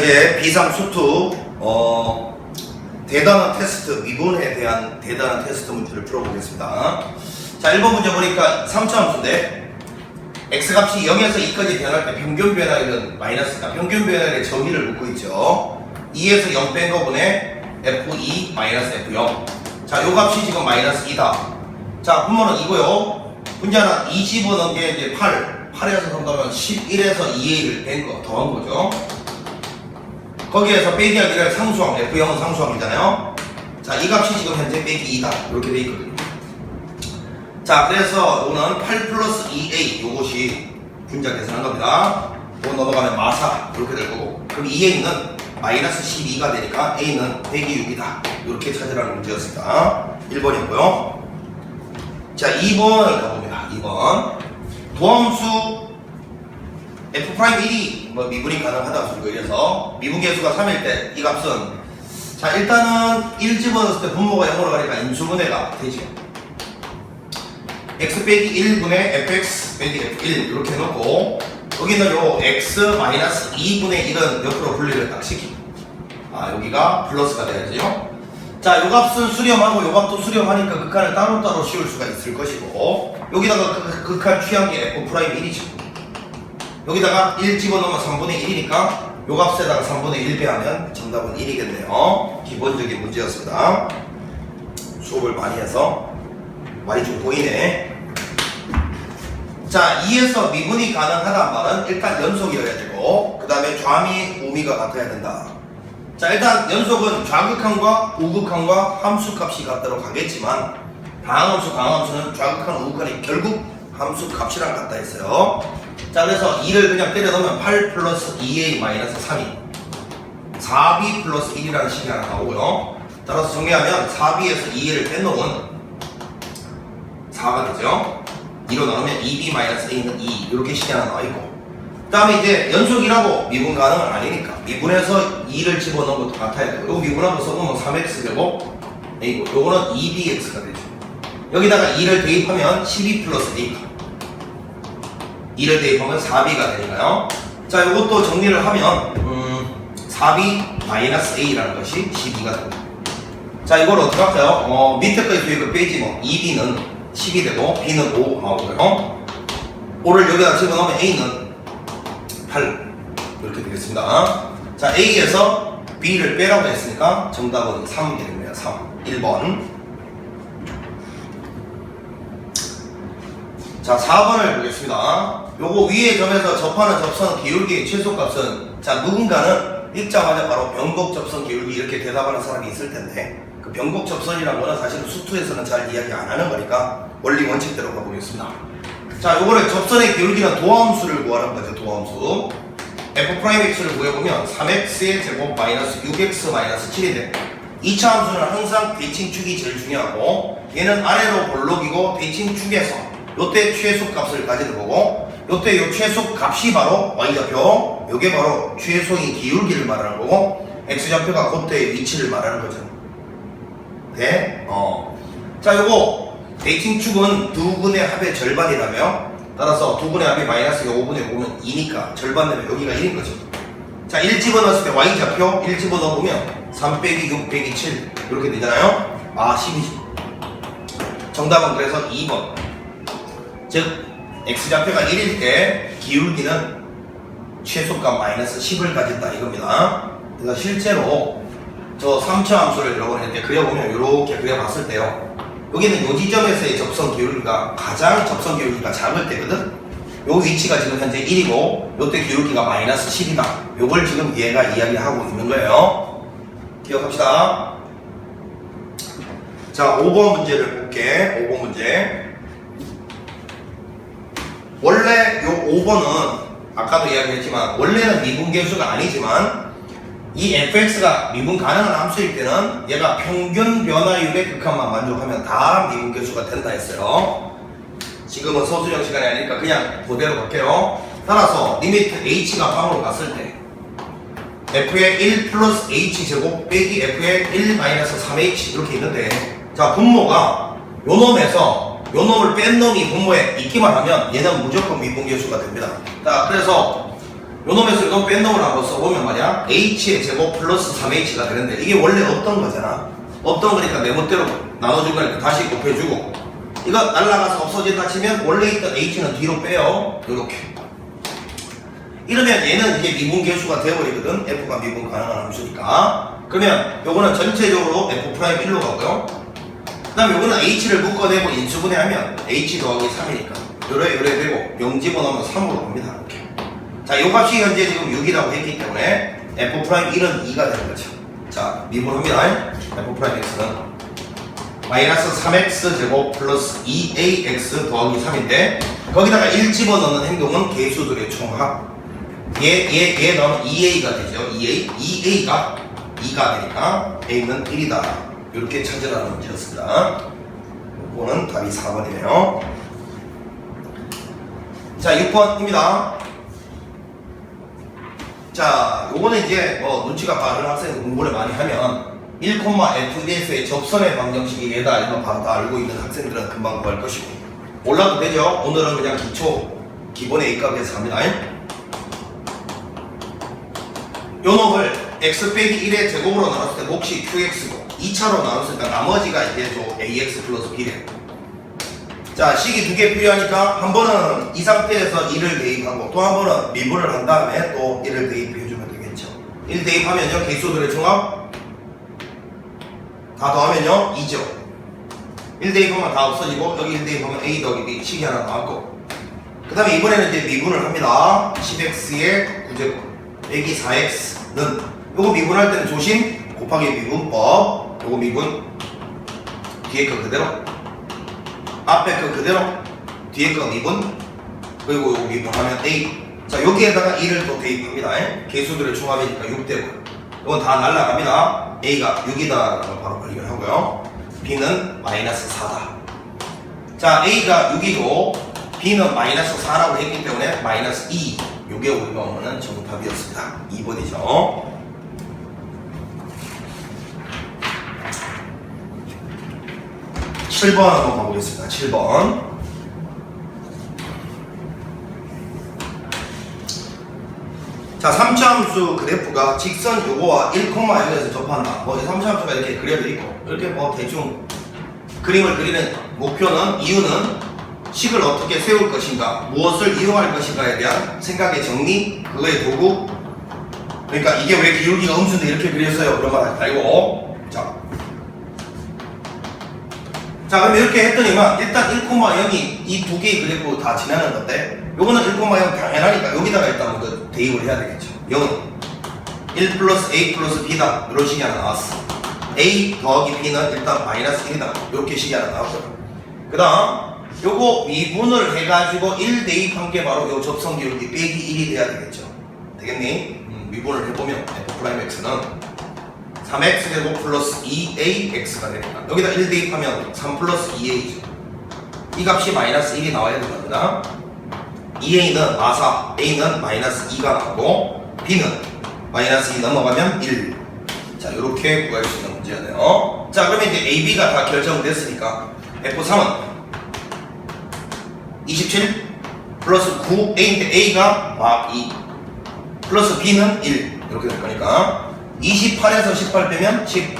이제 비상 수투 대단한 테스트, 미분에 대한 대단한 테스트 문제를 풀어보겠습니다. 자, 1번 문제 보니까 3차 함수인데 x값이 0에서 2까지 변할 때 평균 변화율은 마이너스다. 평균 변화율의 정의를 묻고 있죠. 2에서 0 뺀 거분에 f2 마이너스 f0. 자, 요 값이 지금 마이너스 2다. 자, 분모는 2고요. 분자는 2 집어넣은 게 이제 8에서 산다면 11에서 2a를 뺀 거 더한 거죠. 거기에서 빼기 하기를 상수항, f0은 상수항이잖아요. 자, 이 값이 지금 현재 빼기 2다. 이렇게 돼 있거든요. 자, 그래서 이거는 8 플러스 2a, 요것이 분자 계산한 겁니다. 이거 넘어가면 마사, 이렇게 될 거고. 그럼 2a는 마이너스 12가 되니까 a는 빼기 6이다. 이렇게 찾으라는 문제였습니다. 1번이고요. 자, 2번을 가봅니다. 2번. 도함수 f'1이 미분이 가능하다 소리고 이래서 미분계수가 3일 때 이 값은 자, 일단은 1 집어넣었을 때 분모가 0으로 가니까 인수분해가 되죠. x 빼기 1분의 fx 빼기 f1 이렇게 해놓고 여기는 요 x 마이너스 2분의 1은 옆으로 분리를 딱 시키고 여기가 플러스가 돼야죠. 자, 요 값은 수렴하고 요 값도 수렴하니까 극한을 따로따로 씌울 수가 있을 것이고 여기다가 극한 취한 게 f'1이죠. 여기다가 1 집어넣으면 3분의 1이니까 요 값에다가 3분의 1 배하면 정답은 1이겠네요. 기본적인 문제였습니다. 수업을 많이 해서 많이 좀 보이네. 자, 2에서 미분이 가능하단 말은 일단 연속이어야 되고 그 다음에 좌미, 우미가 같아야 된다. 자, 일단 연속은 좌극한과 우극한과 함수값이 같도록 하겠지만 다항함수, 강함수는 좌극한, 우극한이 결국 함수값이랑 같다 했어요. 자, 그래서 2를 그냥 때려 넣으면 8 플러스 2a 마이너스 3이 4b 플러스 1이라는 식이 하나 나오고요. 따라서 정리하면 4b에서 2a를 뺀놈은 4가 되죠. 2로 나누면 2b 마이너스 a는 2 이렇게 식이 하나 나와있고 그 다음에 이제 연속이라고 미분 가능은 아니니까 미분해서 2를 집어넣은 것도 같아야 되고 요 미분하고 써보면 3x 되고 a고 요거는 2bx가 되죠. 여기다가 2를 대입하면 12 플러스 a가 2를 대입하면 4b가 되니까요. 자, 요것도 정리를 하면 4b 마이너스 a라는 것이 12가 됩니다. 자, 이걸 어떻게 할까요? 밑에 거의 수익을 빼지 뭐 2b는 10이 되고 b는 5 나오고요. 5를 여기다 집어넣으면 a는 8 이렇게 되겠습니다. 자, a에서 b를 빼라고 했으니까 정답은 3이 되겠네요. 3 1번. 자, 4번을 보겠습니다. 요거 위에 점에서 접하는 접선 기울기의 최소값은 자, 누군가는 읽자마자 바로 변곡 접선 기울기 이렇게 대답하는 사람이 있을 텐데 그 변곡 접선이라는 거는 사실 수투에서는 잘 이야기 안 하는 거니까 원리 원칙대로 가보겠습니다. 자, 요거를 접선의 기울기는 도함수를 구하는 거죠. 도함수 f'x를 구해보면 3x의 제곱 마이너스 6x 마이너스 7인데 2차 함수는 항상 대칭축이 제일 중요하고 얘는 아래로 볼록이고 대칭축에서 요때 최소값을 가지는 거고 요때 요 최소값이 바로 y좌표 요게 바로 최소인 기울기를 말하는 거고 x좌표가 그때의 위치를 말하는 거죠. 네? 자, 요거 대칭축은 두 분의 합의 절반이라며 따라서 두 분의 합이 마이너스 5분의 5는 2니까 절반 되면 여기가 1인 거죠. 자, 1 집어넣었을 때 y좌표 1 집어넣으면 3 빼기 6 빼기 7 이렇게 되잖아요. 12죠. 정답은 그래서 2번. 즉 x좌표가 1일 때 기울기는 최소값 마이너스 10을 가진다 이겁니다. 그래서 실제로 저 3차 함수를 여러 번 할 때 그려보면 이렇게 그려봤을 때요, 여기는 요 지점에서의 접선 기울기가 가장 접선 기울기가 작을 때거든. 요 위치가 지금 현재 1이고 요때 기울기가 마이너스 10이다. 요걸 지금 얘가 이야기하고 있는 거예요. 기억합시다. 자, 5번 문제를 볼게. 5번 문제. 원래 요 5번은 아까도 이야기했지만 원래는 미분계수가 아니지만 이 fx가 미분 가능한 함수일 때는 얘가 평균 변화율의 극한만 만족하면 다 미분계수가 된다 했어요. 지금은 서술형 시간이 아니니까 그냥 그대로 갈게요. 따라서 리미트 h가 0으로 갔을 때 f의 1 플러스 h 제곱 빼기 f의 1 마이너스 3h 이렇게 있는데 자, 분모가 요 놈에서 요 놈을 뺀 놈이 분모에 있기만 하면 얘는 무조건 미분계수가 됩니다. 자, 그래서 요놈에서 요놈 뺀 놈을 한번 써보면 말이야 h의 제곱 플러스 3h가 되는데 이게 원래 없던 거잖아. 없던 거니까 내 멋대로 나눠준 거니까 다시 곱해주고 이거 날라가서 없어진다 치면 원래 있던 h는 뒤로 빼요. 요렇게 이러면 얘는 이제 미분계수가 되어버리거든. f가 미분 가능한 함수니까. 그러면 요거는 전체적으로 f'1로 가고요. 그 다음에 요거는 h를 묶어내고 인수분해하면 h 더하기 3이니까 요래 되고 0 집어넣으면 3으로 갑니다. 이렇게. 자, 요 값이 현재 지금 6이라고 했기 때문에 f'1은 2가 되는 거죠. 자, 미분합니다. f'x는 마이너스 3x 제곱 플러스 2ax 더하기 3인데 거기다가 1 집어넣는 행동은 계수들의 총합. 얘 넣으면 2a가 되죠. 2a가 2가 되니까 a는 1이다. 이렇게 찾으라는 문제였습니다. 이거는 답이 4번이네요. 자, 6번입니다. 자, 요거는 이제 눈치가 빠른 학생이 공부를 많이 하면 1,f1에서의 접선의 방정식이 얘다 이런 거 바로 다 알고 있는 학생들은 금방 구할 것이고 몰라도 되죠. 오늘은 그냥 기본의 A값에서 합니다. 요 놈을 x 빼기 1의 제곱으로 나눴을 때 몫이 qx고 2차로 나눴으니까 나머지가 이제 또 ax 플러스 b래. 자, 식이 두 개 필요하니까 한 번은 이 상태에서 1을 대입하고 또 한 번은 미분을 한 다음에 또 1을 대입해주면 되겠죠. 1 대입하면요 개수들의 총합 다 더하면요 2죠. 1 대입하면 다 없어지고 여기 1 대입하면 a 더하기 b 식이 하나 나왔고 그 다음에 이번에는 이제 미분을 합니다. 10x의 9제곱 빼기 4x는 요거 미분할 때는 조심 곱하기 미분법 요거 미분 뒤에 거 그대로 앞에 거 그대로 뒤에 거 미분 그리고 요거 미분하면 a. 자, 여기에다가 2를 또 대입합니다. 개수들의 총합이니까 6되고 이건 다 날라갑니다. a가 6이다 라는 걸 바로 발견하고요. b는 마이너스 4다. 자, a가 6이고 b는 마이너스 4라고 했기 때문에 마이너스 2 요게 우리가 원하는 정답이었습니다. 2번이죠. (7번) 한번 가보겠습니다. 7번. 자, 3차 함수 그래프가 직선 요거와 1,0에서 접한다. 뭐 3차 함수가 이렇게 그려져 있고 이렇게 뭐 대충 그림을 그리는 목표는 이유는 식을 어떻게 세울 것인가, 무엇을 이용할 것인가에 대한 생각의 정리, 그거의 도구. 그러니까 이게 왜 기울기가 음수인데 이렇게 그렸어요? 그런 말 알고. 자, 그럼 이렇게 했더니만 일단 1,0이 이 두 개의 그래프 다 지나는 건데 요거는 1,0 당연하니까 여기다가 일단 먼저 대입을 해야 되겠죠. 0은 1 플러스 a 플러스 b다. 이런 식이 하나 나왔어. a 더하기 b는 일단 마이너스 1이다. 이렇게 식이 하나 나왔고요. 그 다음 요거 미분을 해가지고 1 대입한 게 바로 요 접선 기울기 빼기 1이 돼야 되겠죠. 되겠니? 미분을 해보면 f'x는 3x 제곱 플러스 2ax가 되니까 여기다 1 대입하면 3 플러스 2a죠. 이 값이 마이너스 1이 나와야 되는 겁니다. 2a는 마사, a는 마이너스 2가 나오고 b는 마이너스 2 넘어가면 1. 자, 요렇게 구할 수 있는 문제네요. 자, 그러면 이제 ab가 다 결정됐으니까 f3은 27 플러스 9a인데 a가 2 플러스 b는 1 이렇게 될 거니까 28에서 18 빼면 10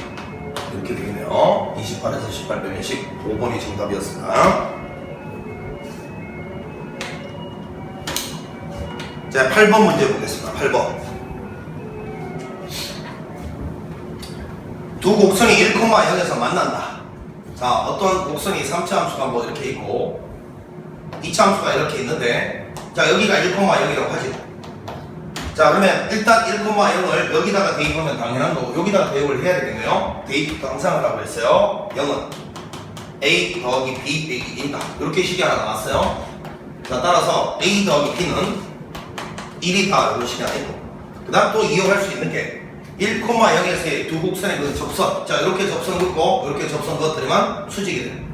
이렇게 되겠네요. 28에서 18 빼면 10. 5번이 정답이었습니다. 자, 8번 문제 보겠습니다. 8번. 두 곡선이 1,0에서 만난다. 자, 어떤 곡선이 3차 함수가 뭐 이렇게 있고 2차 함수가 이렇게 있는데 자, 여기가 1,0이라고 하지. 자, 그러면 일단 1,0을 여기다가 대입하면 당연한 거고 여기다가 대입을 해야 되겠네요. 대입부터 항상 하라고 했어요. 0은 a 더하기 b 빼기 1이다. 이렇게 식이 하나 나왔어요. 자, 따라서 a 더하기 b는 1이다. 이런 식이 아니고 그 다음 또 이용할 수 있는 게 1,0에서의 두 곡선의 그 접선. 자, 이렇게 접선 긋고 이렇게 접선 그었더니만 수직이 돼.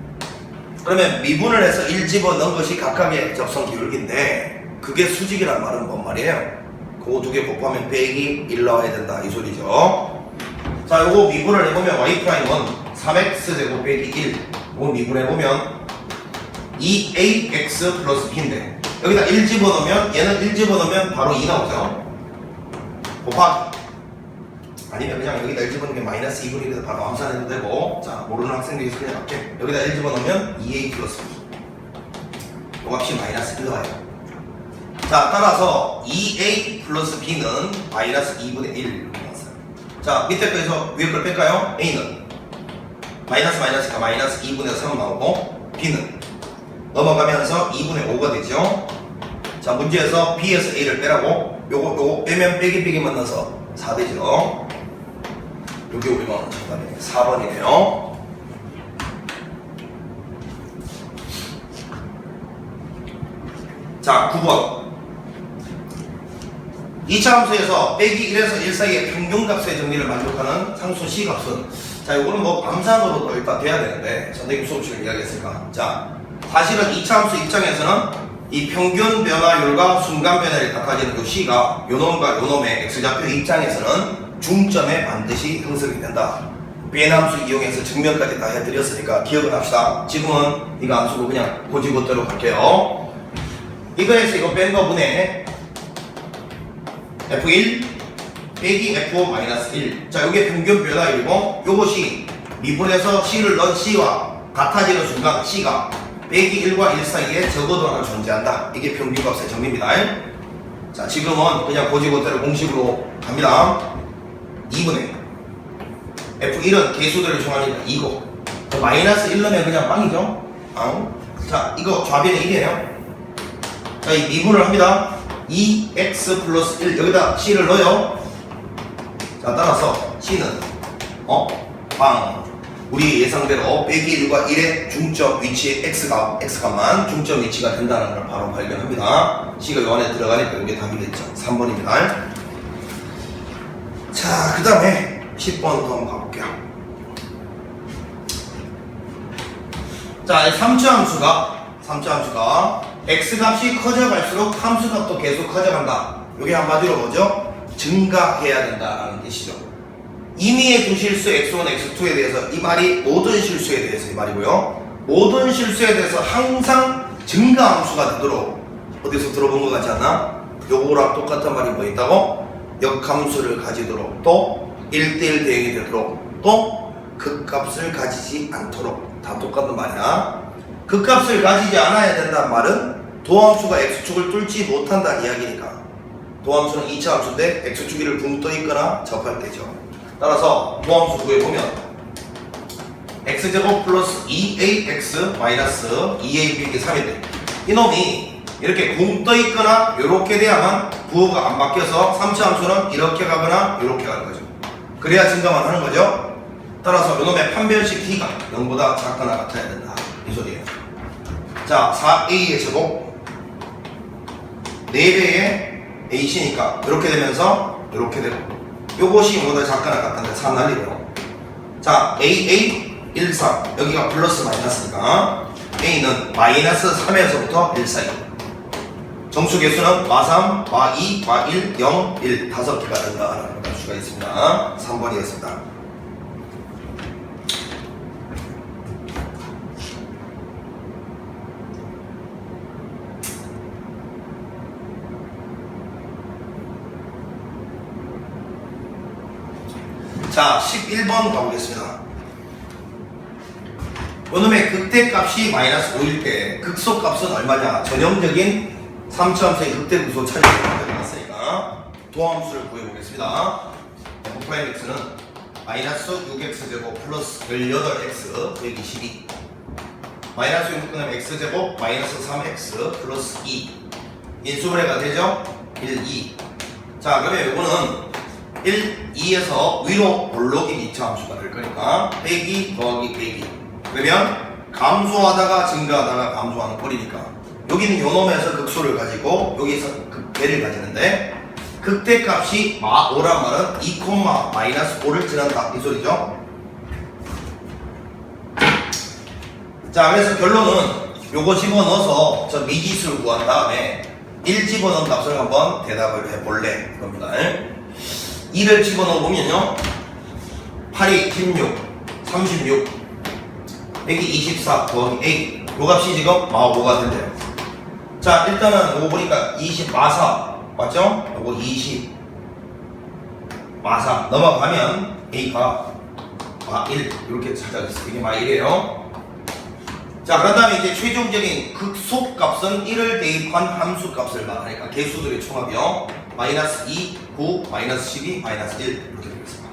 그러면 미분을 해서 1 집어넣은 것이 각각의 접선 기울기인데 그게 수직이란 말은 뭔 말이에요? 그거 두 개 곱하면 빼기 1 나와야 된다 이 소리죠. 자, 요거 미분을 해보면 y'1 3x 제곱 빼기 1 요거 미분해보면 2ax 플러스 b인데 여기다 1 집어넣으면 얘는 1 집어넣으면 바로 2 나오죠. 곱하기 아니면 그냥 여기다 1 집어넣으면 마이너스 2분의 1에서 바로 암산해도 되고 자 모르는 학생들이 있으면 그냥 할게 여기다 1 집어넣으면 2a 플러스 b 요 값이 마이너스 1 나와요. 자 따라서 2a 플러스 b는 마이너스 2분의 1 이렇게 나왔어요. 자 밑에 거에서 위에 걸 뺄까요? a는 마이너스 마이너스가 마이너스 2분의 3 나오고 b는 넘어가면서 2분의 5가 되죠. 자 문제에서 b에서 a를 빼라고 요거 빼면 빼기만 나서 4 되죠. 여기 우리가 잠깐만요. 4번이네요. 자 9번 2차 함수에서 빼기 1에서 1 사이의 평균값의 정리를 만족하는 상수 C값은 자 요거는 뭐 암산으로도 일단 돼야 되는데 선생님 수업시간에 이야기했으니까 자 사실은 2차 함수 입장에서는 이 평균 변화율과 순간 변화율이 같아지는 그 C가 요놈과 요놈의 X좌표 입장에서는 중점에 반드시 형성이 된다. 변 함수 이용해서 증명까지 다 해드렸으니까 기억을 합시다. 지금은 이거 함수고 그냥 고지고대로 갈게요. 이거에서 이거 뺀 거분에 F1 빼기 F-1 자 요게 평균 변화율이고 요것이 미분에서 C를 넣은 C와 같아지는 순간 C가 빼기 1과 1 사이에 적어도 하나 존재한다. 이게 평균값의 정리입니다. 자 지금은 그냥 고지고대로 공식으로 갑니다. 2분의 F1은 개수들을 정하니까 2고 마이너스 1 넣으면 그냥 빵이죠. 자 이거 좌변에 1이에요. 자 이 미분을 합니다. 2x 플러스 1 여기다 C를 넣어요. 자 따라서 C는 우리 예상대로 빼기 1과 1의 중점 위치의 x값만 중점 위치가 된다는 걸 바로 발견합니다. C가 요 안에 들어가니까 이게 답이겠죠. 3번입니다. 자 그 다음에 10번부터 한번 가볼게요. 자 3차 함수가 x값이 커져갈수록 함수값도 계속 커져간다. 이게 한마디로 뭐죠? 증가해야 된다는 뜻이죠. 임의의 두 실수 x1, x2에 대해서 이 말이 모든 실수에 대해서 이 말이고요. 모든 실수에 대해서 항상 증가 함수가 되도록 어디서 들어본 것 같지 않나? 요거랑 똑같은 말이 뭐 있다고? 역함수를 가지도록 또 1대1 대응이 되도록 또 극값을 가지지 않도록 다 똑같은 말이야. 극값을 가지지 않아야 된다는 말은 도함수가 x축을 뚫지 못한다는 이야기니까 도함수는 2차 함수인데 x축위를 붕 떠 있거나 접할 때죠. 따라서 도함수 구해보면 x제곱 플러스 2ax 마이너스 2ab 이게 3인데 이놈이 이렇게 붕 떠 있거나 이렇게 돼야만 부호가 안 바뀌어서 3차 함수는 이렇게 가거나 이렇게 가는 거죠. 그래야 증가만 하는 거죠. 따라서 이놈의 판별식 t가 0보다 작거나 같아야 된다 이 소리예요. 자 4a의 제곱 4배의 ac니까 이렇게 되면서 이렇게 되고 요것이 0보다 작거나 같은데 3 날리고요. 자 aa 1, 3 여기가 플러스 마이너스니까 a는 마이너스 3에서부터 1 사이 정수 개수는 마3, 마2, 마1, 0, 1 5개가 된다라는 걸 알 수가 있습니다. 3번이었습니다. 자 11번 가보겠습니다. 요놈의 극대값이 마이너스 5일 때 극소값은 얼마냐? 전형적인 3차함수의 극대구소 찾아내는 게 나왔으니까 도함수를 구해보겠습니다. F'X는 마이너스 6x제곱 플러스 18x 122 마이너스 6분의 x제곱 마이너스 3x 플러스 2 인수분해가 되죠? 1, 2 자 그러면 요거는 1, 2에서 위로 볼록인 2차 함수가 될 거니까 빼기 더하기 빼기 그러면 감소하다가 증가하다가 감소하는 꼴이니까 여기는 요놈에서 극소를 가지고 여기서 극대를 가지는데 극대값이 마5란 말은 2, 마이너스 5를 지난다 이 소리죠. 자 그래서 결론은 요거 집어넣어서 저 미지수를 구한 다음에 1 집어넣은 값을 한번 대답을 해볼래 겁니다. 2를 집어넣어 보면요 8이 16 36 여기 24 더하기 A 요 값이 지금 마5가 된대요. 자 일단은 요거 보니까 20 마4 맞죠? 요거 20 마3 넘어가면 A가 마1 이렇게 찾아졌어요. 이게 마1이에요. 자, 그런 다음에 이제 최종적인 극소값은 1을 대입한 함수값을 말하니까 개수들의 총합이요. 마이너스 2, 9, 마이너스 12, 마이너스 1 이렇게 되겠습니다.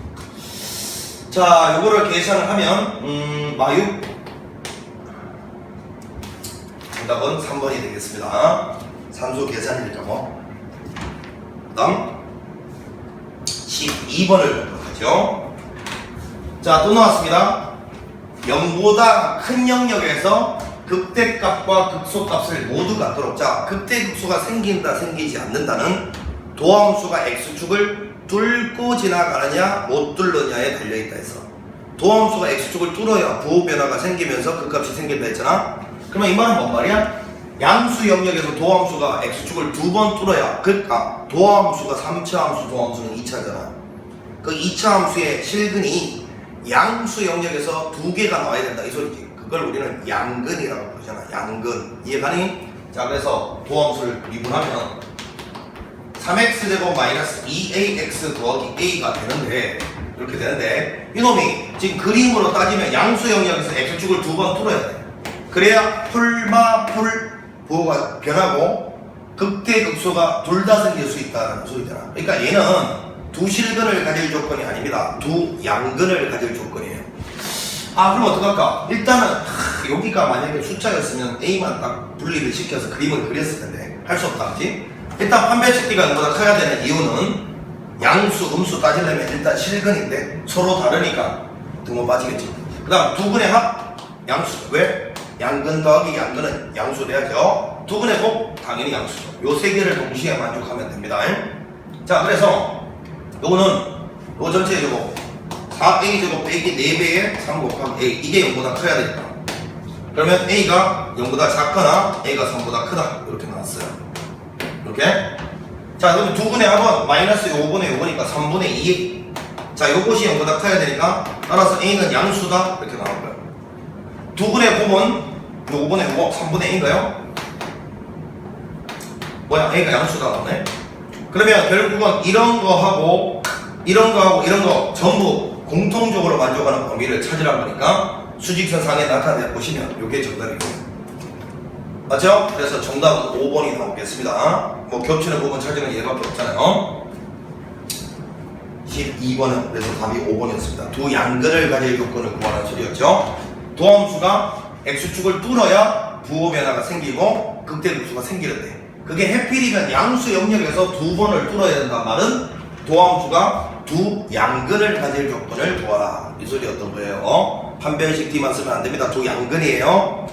자, 요거를 계산을 하면 마6 정답은 3번이 되겠습니다. 산수 계산이니까 뭐. 그 다음 12번을 보도록 하죠. 자, 또 나왔습니다. 0보다 큰 영역에서 극대값과 극소값을 모두 갖도록. 자, 극대극소가 생긴다 생기지 않는다는 도함수가 x축을 뚫고 지나가느냐 못 뚫느냐에 달려있다 했어. 도함수가 x축을 뚫어야 부호 변화가 생기면서 그 값이 생긴다 했잖아. 그러면 이 말은 뭔 말이야? 양수 영역에서 도함수가 x축을 2번 뚫어야, 그러니까 도함수가 3차 함수, 도함수는 2차잖아. 그 2차 함수의 실근이 양수 영역에서 2개가 나와야 된다 이 소리지. 그걸 우리는 양근이라고 부르잖아. 양근. 이해가니? 자, 그래서 도함수를 미분하면 3x제곱 마이너스 2ax 더하기 a가 되는데, 이렇게 되는데, 이놈이 지금 그림으로 따지면 양수 영역에서 x축을 2번 뚫어야 돼. 그래야 풀마풀 부호가 변하고 극대극소가 둘 다 생길 수 있다는 소리잖아. 그러니까 얘는 두 실근을 가질 조건이 아닙니다. 두 양근을 가질 조건이에요. 아, 그럼 어떡할까? 일단은 여기가 만약에 숫자였으면 A만 딱 분리를 시켜서 그림을 그렸을 텐데 할 수 없다, 그지? 일단 판별식비가 0보다 커야 되는 이유는 양수, 음수 따지려면 일단 실근인데 서로 다르니까 등호 빠지겠지. 그 다음 두 근의 합, 양수. 왜? 양근 더하기 양근은 양수 돼야죠. 두 근의 곱, 당연히 양수죠. 요 세 개를 동시에 만족하면 됩니다. 자, 그래서 요거는 요 전체 제곱 4a제곱 빼기 4배의 3 곱하기 a, 이게 0보다 커야 되니까. 그러면 a가 0보다 작거나 a가 3보다 크다 이렇게 나왔어요. 이렇게. 자, 그러면 두 근의 합은 마이너스 5분의 5니까 3분의 2. 자, 요것이 0보다 커야 되니까 따라서 a는 양수다 이렇게 나온 거예요. 두 근의 곱은 5분의 5, 3분의 2인가요? 뭐야, a가 양수다 나오네. 그러면 결국은 이런 거하고 이런 거 전부 공통적으로 만족하는 범위를 찾으라고 하니까 수직선 상에 나타내 보시면 이게 정답이고, 맞죠? 그래서 정답은 5번이 나오겠습니다. 뭐 겹치는 부분 찾으면 얘밖에 없잖아요. 12번은 그래서 답이 5번이었습니다. 두 양근을 가질 조건을 구하라는 소리였죠. 도함수가 x축을 뚫어야 부호 변화가 생기고 극대극소가 생기는데, 그게 해필이면 양수 영역에서 2번을 뚫어야 된단 말은 도함수가 두 양근을 가질 조건을 구하라 이 소리였던 거예요. 판별식 D만 쓰면 안 됩니다. 두 양근이에요.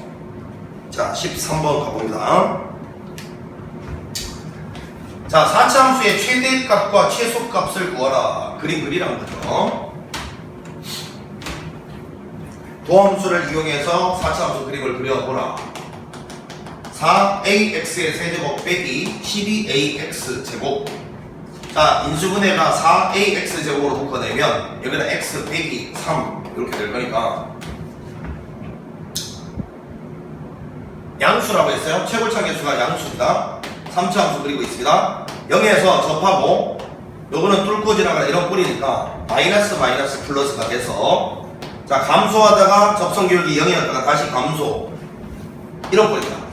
자, 13번 가봅니다. 자, 4차 함수의 최대값과 최소값을 구하라. 그림 그리라는 거죠. 도함수를 이용해서 4차 함수 그림을 그려보라. 4ax의 세제곱 빼기 12ax 제곱. 자, 인수분해가 4ax 제곱으로 묶어내면 여기다 x 빼기 3 이렇게 될 거니까 양수라고 했어요. 최골차 개수가 양수입니다. 3차 함수 그리고 있습니다. 0에서 접하고 요거는 뚫고 지나가는 이런 꼴이니까 마이너스 플러스가 돼서, 자, 감소하다가 접선교역이 0이었다가 다시 감소 이런 꼴입니다.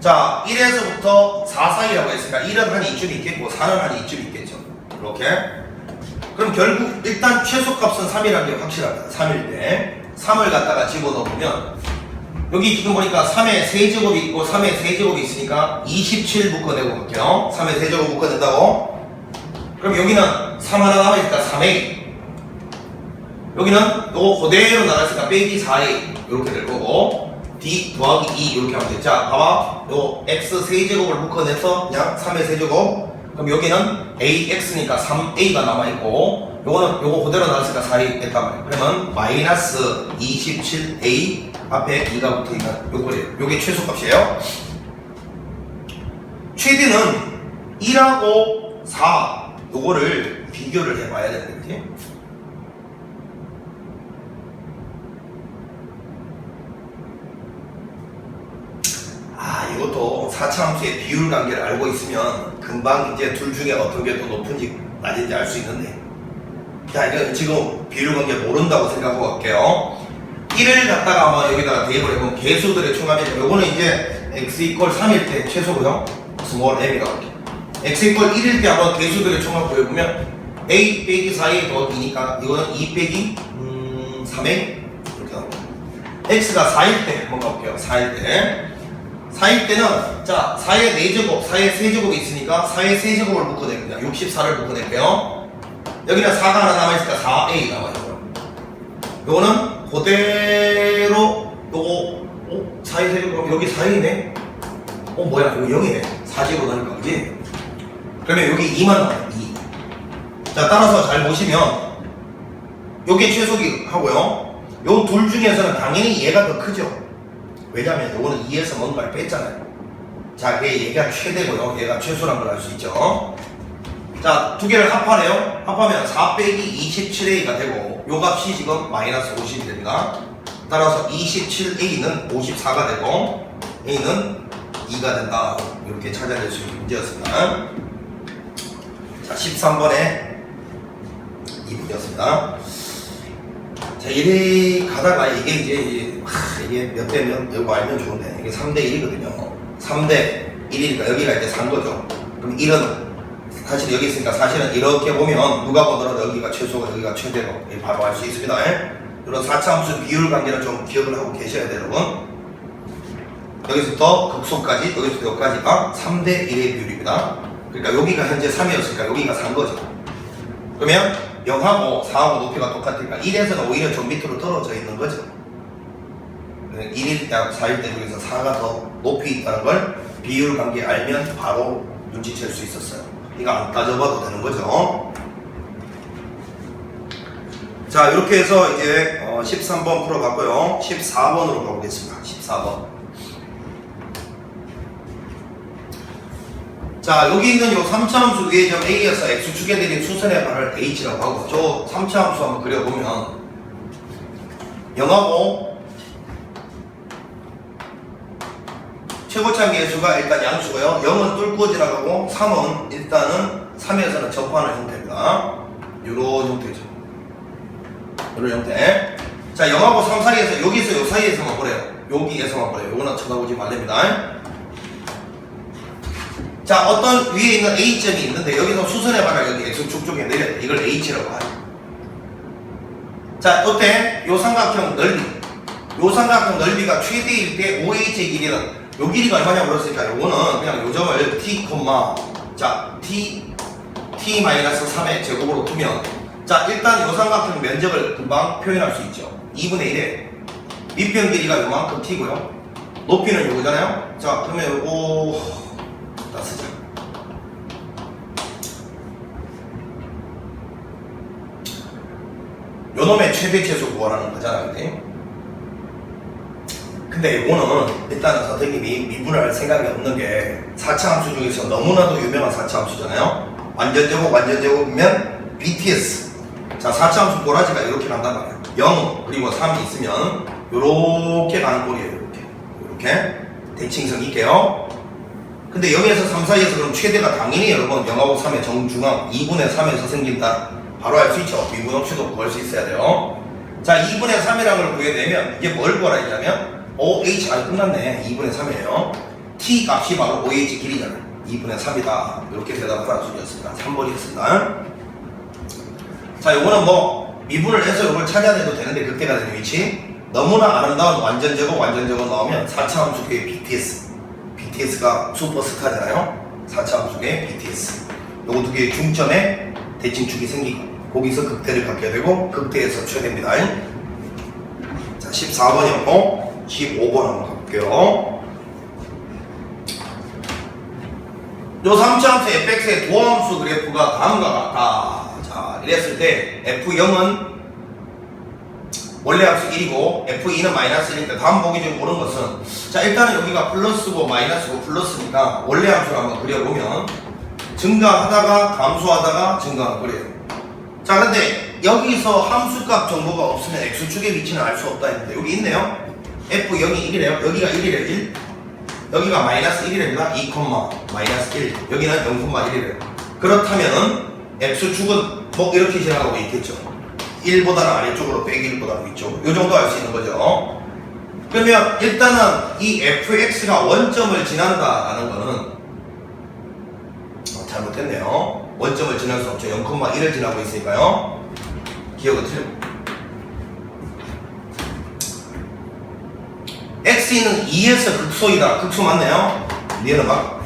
자, 1에서부터 4 사이라고 했으니까 1은 한 이쯤 있겠고 4는 한 이쯤 있겠죠. 이렇게. 그럼 결국 일단 최소값은 3이라는 게 확실합니다. 3일 때 3을 갖다가 집어넣으면 여기 지금 보니까 3의 세제곱이 있고 3의 세제곱이 있으니까 27 묶어내고 갈게요. 3의 세제곱 묶어낸다고. 그럼 여기는 3 하나 남아있으니까 3a, 여기는 요거 그대로 나갔으니까 빼기 4a 이렇게 될 거고, d 더하기 2 이렇게 하면 되죠. 자, 봐봐. 요 x 세제곱을 묶어내서 그냥 3의 세제곱. 그럼 여기는 ax니까 3a가 남아있고, 요거는 요거 그대로 나갔으니까 4a 됐단 말이에요. 그러면 마이너스 27a 앞에 2가 붙어있는 요거예요. 요게 최소값이에요. 최대는 1하고 4 요거를 비교를 해봐야 되는 거지. 이것도 4차 함수의 비율 관계를 알고 있으면 금방 이제 둘 중에 어떤 게 더 높은지 낮은지 알 수 있는데, 자, 이거 지금 비율 관계 모른다고 생각하고 갈게요. 1을 갖다가 한번 여기다가 대입을 해보면 개수들의 총합이죠. 요거는 이제 x 이퀄 3일 때 최소고요. 스몰 m이라고 할게요. x 이퀄 1일 때 한번 개수들의 총합 구해보면 a 빼기 4a 더하기 2니까 이거는 2 빼기 3a 이렇게 나옵니다. x가 4일 때 한번 가볼게요. 4일 때는 자 4의 4제곱, 4의 세제곱이 있으니까 4의 세제곱을 묶어냅니다. 64를 묶어낼게요. 여기는 4가 하나 남아있으니까 4a 남아요. 요거는 그대로 요거 4의 세제곱 그럼 여기 4이네. 뭐야 이거 0이네. 4제곱 나니까 그지? 그러면 여기 2만 나와요. 2. 자 따라서 잘 보시면 요게 최소기 하고요. 요 둘 중에서는 당연히 얘가 더 크죠. 왜냐면 요거는 2에서 뭔가를 뺐잖아요. 자 얘가 최대고요. 얘가 최소란 걸 알 수 있죠. 자 두 개를 합하네요. 합하면 4 빼기 27a가 되고 요 값이 지금 마이너스 50이 됩니다. 따라서 27a는 54가 되고 a는 2가 된다. 이렇게 찾아낼 수 있는 문제였습니다. 자 13번에 이 문제였습니다. 자 이래 가다가 이게 이게 몇 대면 이거 알면 좋은데 이게 3대 1이거든요. 3대 1이니까 여기가 이제 3거죠. 그럼 1은 사실 여기 있으니까 사실은 이렇게 보면 누가 보더라도 여기가 최소고 여기가 최대로 바로 알 수 있습니다. 이런 4차함수 비율 관계를 좀 기억을 하고 계셔야 돼요, 여러분. 여기서부터 극소까지 여기서부터 여기까지가 3대 1의 비율입니다. 그러니까 여기가 현재 3이었으니까 여기가 3거죠. 그러면 0하고 4하고 높이가 똑같으니까 1에서는 오히려 좀 밑으로 떨어져 있는 거죠. 1일 때 4일 때 여기서 4가 더 높이 있다는 걸 비율 관계 알면 바로 눈치챌 수 있었어요. 이거 안 따져봐도 되는 거죠. 자 이렇게 해서 이제 13번 풀어봤고요. 14번으로 가보겠습니다. 14번. 자 여기 있는 요 3차 함수 위에 점 A에서 X축에 내린 수선의 발을 H라고 하고 저 3차 함수 한번 그려보면 0하고 최고차 계수가 일단 양수고요. 0은 뚫고 지나가고 3은 일단은 3에서는 접하는 형태입니다. 요런 형태죠. 요런 형태. 자 0하고 3 사이에서 여기서 요 사이에서만 보래요. 여기에서만 보래요. 요거는 쳐다보지 말랍니다. 자 어떤 위에 있는 A점이 있는데 여기서 수선의 발을 여기 X축 쪽에 내렸다. 이걸 H라고 하죠. 자 어때? 요 삼각형 넓이. 요 삼각형 넓이가 최대일 때 OH의 길이는 요 길이가 얼마냐고 그랬으니까 요거는 그냥 요 점을 t, 자 t-3의 제곱으로 두면 자 일단 요 삼각형 면적을 금방 표현할 수 있죠. 2분의 1에 밑변 길이가 요만큼 t고요. 높이는 요거잖아요. 자 그러면 요거 다 쓰자. 요놈의 최대 최소 구하라는 거잖아요. 근데 이거는 일단은 선생님이 미분할 생각이 없는 게 4차 함수 중에서 너무나도 유명한 4차 함수잖아요. 완전제곱 완전제곱이면 BTS. 자 4차 함수 꼬라지가 이렇게 간단 말이에요. 0 그리고 3이 있으면 요렇게 가는 꼴이에요. 이렇게 대칭성 있게요. 근데 0에서 3 사이에서 그럼 최대가 당연히 여러분 0하고 3의 정중앙 2분의 3에서 생긴다. 바로 알 수 있죠. 미분 없이도 구할 수 있어야 돼요. 자 2분의 3이라는 걸 구해내면 이게 뭘 구하라 했냐면 OH 끝났네. 2분의 3이에요. T 값이 바로 OH 길이잖아요. 2분의 3이다. 이렇게 대답하라는 소리였습니다. 3번이었습니다. 자, 요거는 뭐 미분을 해서 이걸 찾아내도 되는데 극대가 되는 위치. 너무나 아름다운 완전제곱 나오면 4차 함수의 BTS. BTS가 슈퍼스타잖아요. 4차 함수의 BTS. 요거 두 개의 중점에 대칭축이 생기고 거기서 극대를 갖게 되고 극대에서 최대입니다. 자, 14번이었고 15번 한번 가볼게요. 요 3차 함수 fx의 도함수 그래프가 다음과 같다. 자, 이랬을 때 f0은 원래 함수 1이고 f2는 마이너스 1인데 다음 보기 중에 옳은 것은 자 일단은 여기가 플러스고 마이너스고 플러스니까 원래 함수를 한번 그려보면 증가하다가 감소하다가 증가하는 거래요. 자 근데 여기서 함수값 정보가 없으면 x축의 위치는 알 수 없다 했는데 여기 있네요. f0이 1이래요. 여기가 1이래요. 1. 여기가 마이너스 1이랍니다. 2, 마이너스 1. 여기는 0,1이래요. 그렇다면은 x축은 뭐 이렇게 지나가고 있겠죠. 1보다는 아래쪽으로 빼기 1보다는 위쪽으로. 이 정도 알 수 있는 거죠. 그러면 일단은 이 fx가 원점을 지난다라는 거는 잘못했네요. 원점을 지날 수 없죠. 0,1을 지나고 있으니까요. 기억은 틀립니다. x는 2에서 극소이다. 극소 맞네요. 얘는 막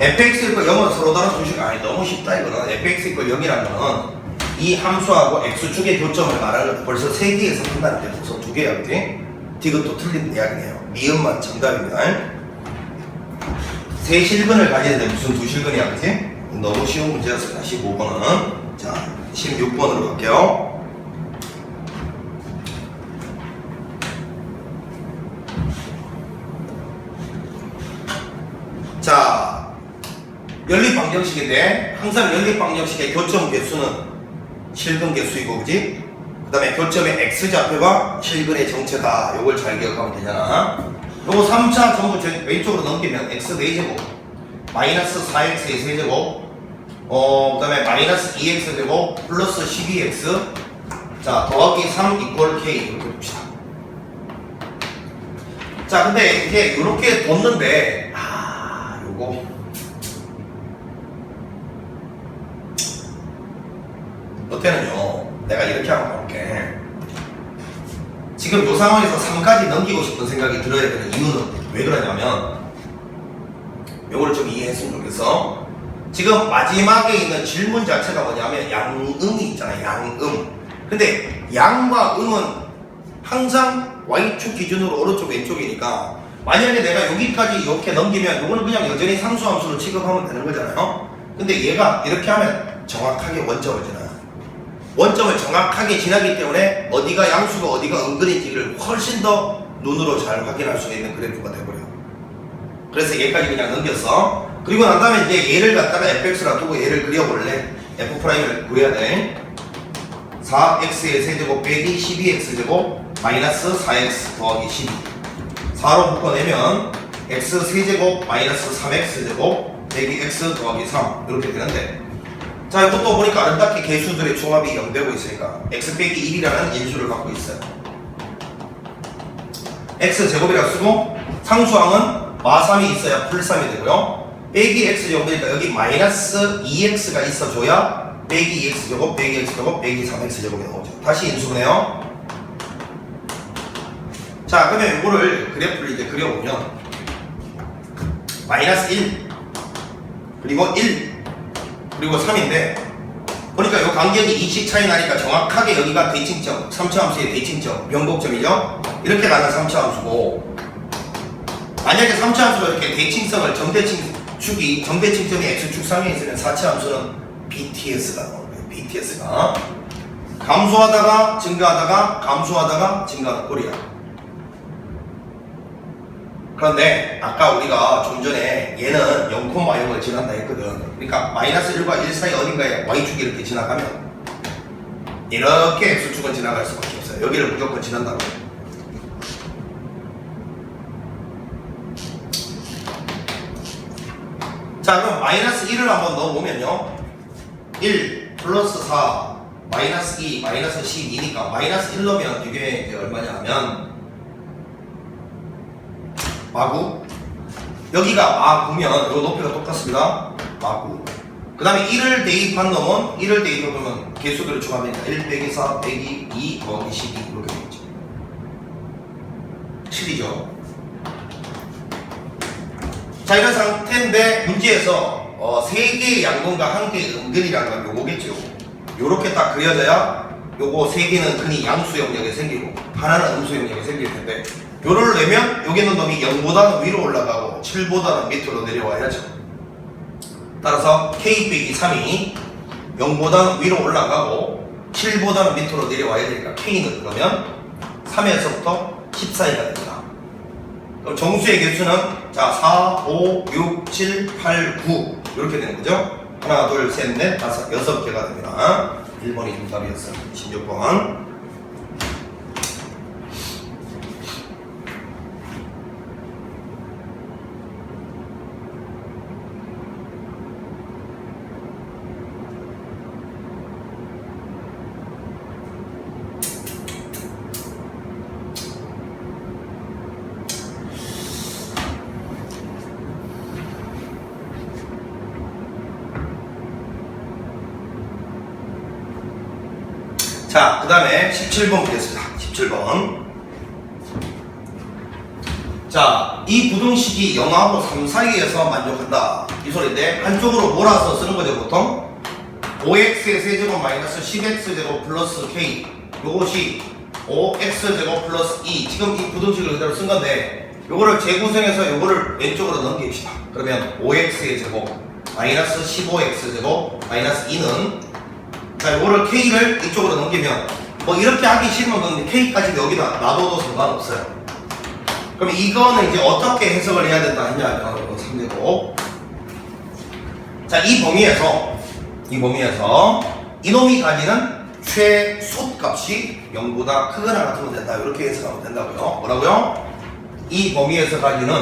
fx 이퀄 0은 서로 다른 두 식이 아니 너무 쉽다 이거는. fx 이퀄 0이라는 거는 이 함수하고 x축의 교점을 말하는 거 벌써 3개에서 끝나는데 우선 2개야 그지? 이것도 틀린 이야기네요. 미음만 정답입니다. 세 실근을 가지는데 무슨 두 실근이야 그지? 너무 쉬운 문제였습니다. 15번은. 자 16번으로 갈게요. 자 연립방정식인데 항상 연립방정식의 교점 개수는 실근 개수이고 그지? 그 다음에 교점의 x좌표가 실근의 정체다. 요걸 잘 기억하면 되잖아. 요거 3차 전부 왼쪽으로 넘기면 x 4제곱 마이너스 4x의 세제곱 그 다음에 마이너스 2x제곱 플러스 12x 자 더하기 3 이퀄 k 이렇게 봅시다. 자 근데 이제 요렇게 뒀는데 요거 어때는요 내가 이렇게 한번 볼게. 지금 요 상황에서 3까지 넘기고 싶은 생각이 들어야 되는 이유는 왜 그러냐면 요거를 좀 이해했으면 좋겠어. 지금 마지막에 있는 질문 자체가 뭐냐면 양음이 있잖아요. 양음. 근데 양과 음은 항상 y축 기준으로 오른쪽 왼쪽이니까 만약에 내가 여기까지 이렇게 넘기면 요거는 그냥 여전히 상수함수로 취급하면 되는 거잖아요. 근데 얘가 이렇게 하면 정확하게 원점을 지나요. 원점을 정확하게 지나기 때문에 어디가 양수가 어디가 은근인지를 훨씬 더 눈으로 잘 확인할 수 있는 그래프가 되어버려요. 그래서 얘까지 그냥 넘겼어. 그리고 난 다음에 이제 얘를 갖다가 fx라 두고 얘를 그려볼래. f'을 구해야 돼. 4x의 세제곱 빼기 12x제곱 마이너스 4x 더하기 12 4로 묶어내면 x 세제곱 마이너스 3x제곱 빼기 x 더하기 3 이렇게 되는데 자 이것도 보니까 아름답게 개수들의 종합이 0되고 있으니까 x 빼기 1이라는 인수를 갖고 있어요. x제곱이라고 쓰고 상수항은 마3이 있어야 풀3이 되고요. 빼기 x제곱이니까 여기 마이너스 2x가 있어줘야 빼기 2x제곱 빼기 x제곱 빼기 3x제곱이 나오죠. 다시 인수분해요. 자 그러면 이거를 그래프를 이제 그려보면 마이너스 1 그리고 1 그리고 3인데 보니까 이 간격이 2씩 차이 나니까 정확하게 여기가 대칭점 3차 함수의 대칭점 변곡점이죠. 이렇게 가는 3차 함수고 만약에 3차 함수가 이렇게 대칭성을 정대칭점이 x축 상에 있으면 4차 함수는 BTS가 나오는 거예요. BTS가 감소하다가 증가하다가 감소하다가 증가하는 꼴이야. 그런데 아까 우리가 좀 전에 얘는 0,0을 지난다 했거든. 그러니까 마이너스 1과 1 사이 어딘가에 y축이 이렇게 지나가면 이렇게 x축은 지나갈 수밖에 없어요. 여기를 무조건 지난다고. 자 그럼 마이너스 1을 한번 넣어보면요 1 플러스 4 마이너스 2 마이너스 12니까 마이너스 1 넣으면 이게 이제 얼마냐 하면 마구 여기가 마9면 이 높이가 똑같습니다. 마9 그 다음에 1을 대입한 놈은 1을 대입해보면 개수들을 추가하니까 1 빼기 4 빼기 2 더하기 12 이렇게 되겠죠. 7이죠. 자 이런 상태인데 문제에서 3개의 양근과 1개의 은근이라는 건 요거겠죠. 요렇게 딱 그려져야 요거 3개는 근이 양수 영역에 생기고 하나는 음수 영역에 생길 텐데 요를 내면 여기 있는 놈이 0보다는 위로 올라가고 7보다는 밑으로 내려와야죠. 따라서 k 빼기 3이 0보다는 위로 올라가고 7보다는 밑으로 내려와야 되니까 k는 그러면 3에서부터 10 사이가 됩니다. 그럼 정수의 개수는 자 4, 5, 6, 7, 8, 9 이렇게 되는 거죠. 하나, 둘, 셋, 넷, 다섯, 6개가 됩니다. 1번이 정답이었어요. 16번. 자, 그 다음에 17번 보겠습니다. 17번. 자, 이 부등식이 0하고 3 사이에서 만족한다. 이 소리인데, 한쪽으로 몰아서 쓰는 거죠, 보통. 5x의 세제곱 마이너스 10x제곱 플러스 k. 요것이 5x제곱 플러스 2. 지금 이 부등식을 그대로 쓴 건데, 요거를 재구성해서 요거를 왼쪽으로 넘깁시다. 그러면 5x의 제곱 마이너스 15x제곱 마이너스 2는, 자, 요거를 k를 이쪽으로 넘기면, 뭐 이렇게 하기 싫으면 k까지 여기다 놔둬도 상관없어요. 그럼 이거는 이제 어떻게 해석을 해야 된다 했냐면 3제곱. 자, 이 범위에서 이놈이 가지는 최소값이 0보다 크거나 같으면 된다. 이렇게 해석하면 된다고요. 뭐라고요? 이 범위에서 가지는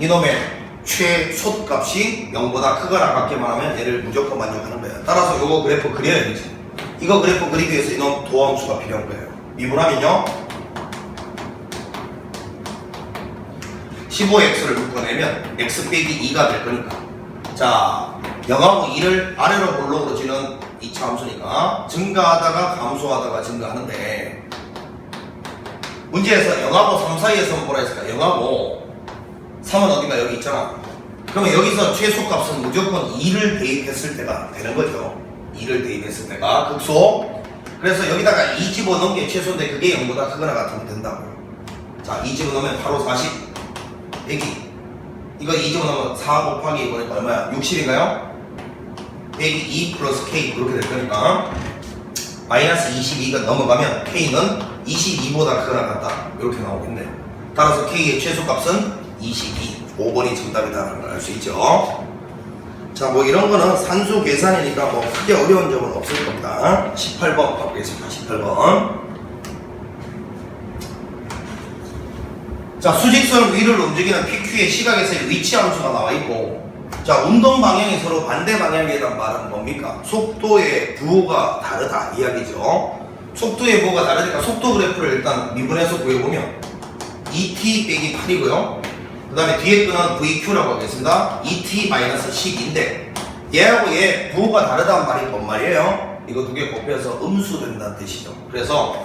이놈의 최소값이 0보다 크거나 같게만 하면 얘를 무조건 만족하는 거예요. 따라서 요거 그래프 그려야 되지. 이거 그래프 그리기 위해서 이놈 도함수가 필요한 거예요. 미분하면요 15x를 묶어내면 x 빼기 2가 될 거니까, 자 0하고 2를 아래로 볼록으로 지는 2차 함수니까 증가하다가 감소하다가 증가하는데, 문제에서 0하고 3 사이에서 뭐라 했을까? 0하고 3은 어딘가 여기 있잖아. 그러면 여기서 최소값은 무조건 2를 대입했을 때가 되는 거죠. 2를 대입했을 때가 극소. 그래서 여기다가 2 집어넣은 게 최소인데 그게 0보다 크거나 같으면 된다고요. 자, 2 집어넣으면 바로 40 빼기, 이거 2 집어넣으면 4 곱하기 이거니까 얼마야? 60인가요? 빼기 2 플러스 k 이렇게 될 거니까 마이너스 22가 넘어가면 k는 22보다 크거나 같다 이렇게 나오겠네. 따라서 k의 최소값은 22, 5번이 정답이다라는 걸 알 수 있죠. 자, 뭐 이런 거는 산수 계산이니까 뭐 크게 어려운 점은 없을 겁니다. 18번 가보겠습니다. 18번. 자, 수직선 위를 움직이는 PQ의 시각에서의 위치 함수가 나와 있고, 자, 운동 방향이 서로 반대 방향이란 말은 뭡니까? 속도의 부호가 다르다 이야기죠. 속도의 부호가 다르니까 속도 그래프를 일단 미분해서 구해보면 2t 빼기 8이고요. 그 다음에 뒤에 끄는 VQ라고 하겠습니다. 2t-10인데 얘하고 얘 부호가 다르다는 말이 뭔 말이에요? 이거 두 개 곱해서 음수된다는 뜻이죠. 그래서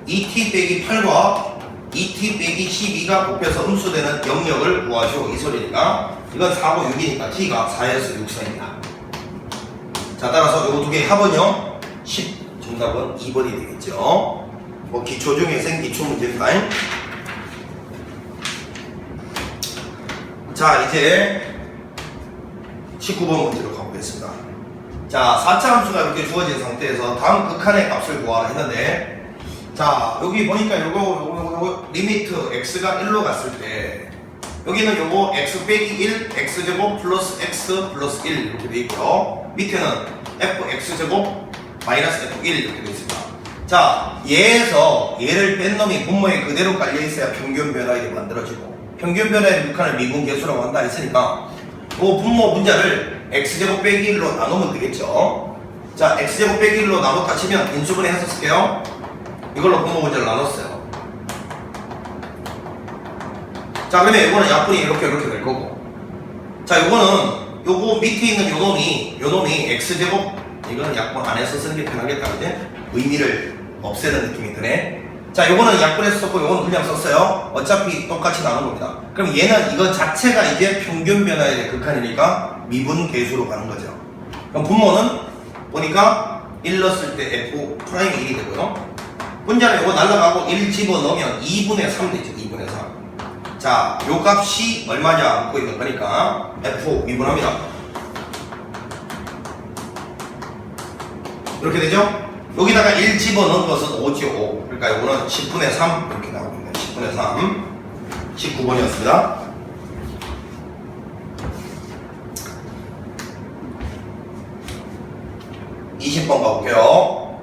2t 빼기 8과 2t 빼기 12가 곱해서 음수되는 영역을 구하시오 이 소리니까, 이건 4고 6이니까 t가 4에서 6 사이입니다. 자, 따라서 요거 두 개 합은요 10, 정답은 2번이 되겠죠. 뭐 기초 중에 생기초 문제입니다. 자, 이제 19번 문제로 가보겠습니다. 자, 4차 함수가 이렇게 주어진 상태에서 다음 극한의 값을 구하라 했는데, 자, 여기 보니까 요거 리미트 x가 1로 갔을 때 여기는 요거 x 빼기 1 x제곱 플러스 x 플러스 1 이렇게 돼 있고요. 밑에는 fx제곱 마이너스 f1 이렇게 돼 있습니다. 자, 얘에서 얘를 뺀 놈이 분모에 그대로 깔려 있어야 평균 변화율이 만들어지고, 평균 변화율 극한을 미분 계수라고 한다 했으니까 그 분모 분자를 x제곱 빼기 1로 나누면 되겠죠. 자, x제곱 빼기 1로 나눴다 치면 인수분해 해서 쓸게요. 이걸로 분모 분자를 나눴어요. 자, 그러면 이거는 약분이 이렇게 될 거고, 자, 요거 밑에 있는 요 놈이 x제곱, 이거는 약분 안 해서 쓰는 게 편하겠다, 그지? 의미를 없애는 느낌이 드네. 자, 요거는 약분해서 썼고 요거는 그냥 썼어요. 어차피 똑같이 나눈 겁니다. 그럼 얘는 이거 자체가 이제 평균 변화의 극한이니까 미분 계수로 가는 거죠. 그럼 분모는 보니까 1 넣었을 때 f 프라임이 1이 되고요. 분자는 요거 날라가고 1 집어넣으면 2분의 3 되죠. 2분의 3. 자, 요 값이 얼마냐 묻고 있는 거니까 f 미분합니다. 이렇게 되죠? 여기다가 1 집어넣은 것은 5죠. 5. 그러니까 요거는 10분의 3 이렇게 나오고 있네요. 10분의 3. 19번이었습니다. (20번) 가볼게요.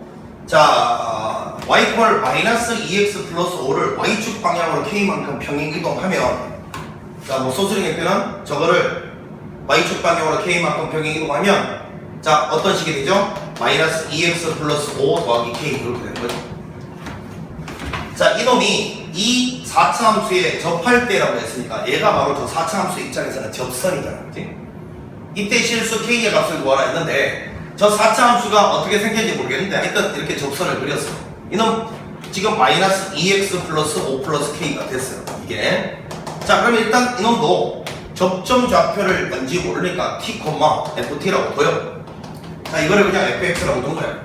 자, y꼴 마이너스 2x 플러스 5를 y축 방향으로 k만큼 평행 이동하면, 자, 뭐 소스링의 표는 저거를 y축 방향으로 k만큼 평행 이동하면, 자, 어떤 식이 되죠? 마이너스 2x 플러스 5 더하기 k 이렇게 되는 거죠. 자, 이놈이 이 4차 함수에 접할 때라고 했으니까 얘가 바로 저 4차 함수 입장에서는 접선이잖아, 그치? 이때 실수 k의 값을 구하라 했는데 저 4차 함수가 어떻게 생겼는지 모르겠는데 하여튼 이렇게 접선을 그렸어. 이놈 지금 마이너스 2x 플러스 5 플러스 k가 됐어요. 이게. 자, 그럼 일단 이놈도 접점 좌표를 뭔지 모르니까 t, ft라고 둬요. 자, 이거를 그냥 fx라고 둔 거예요.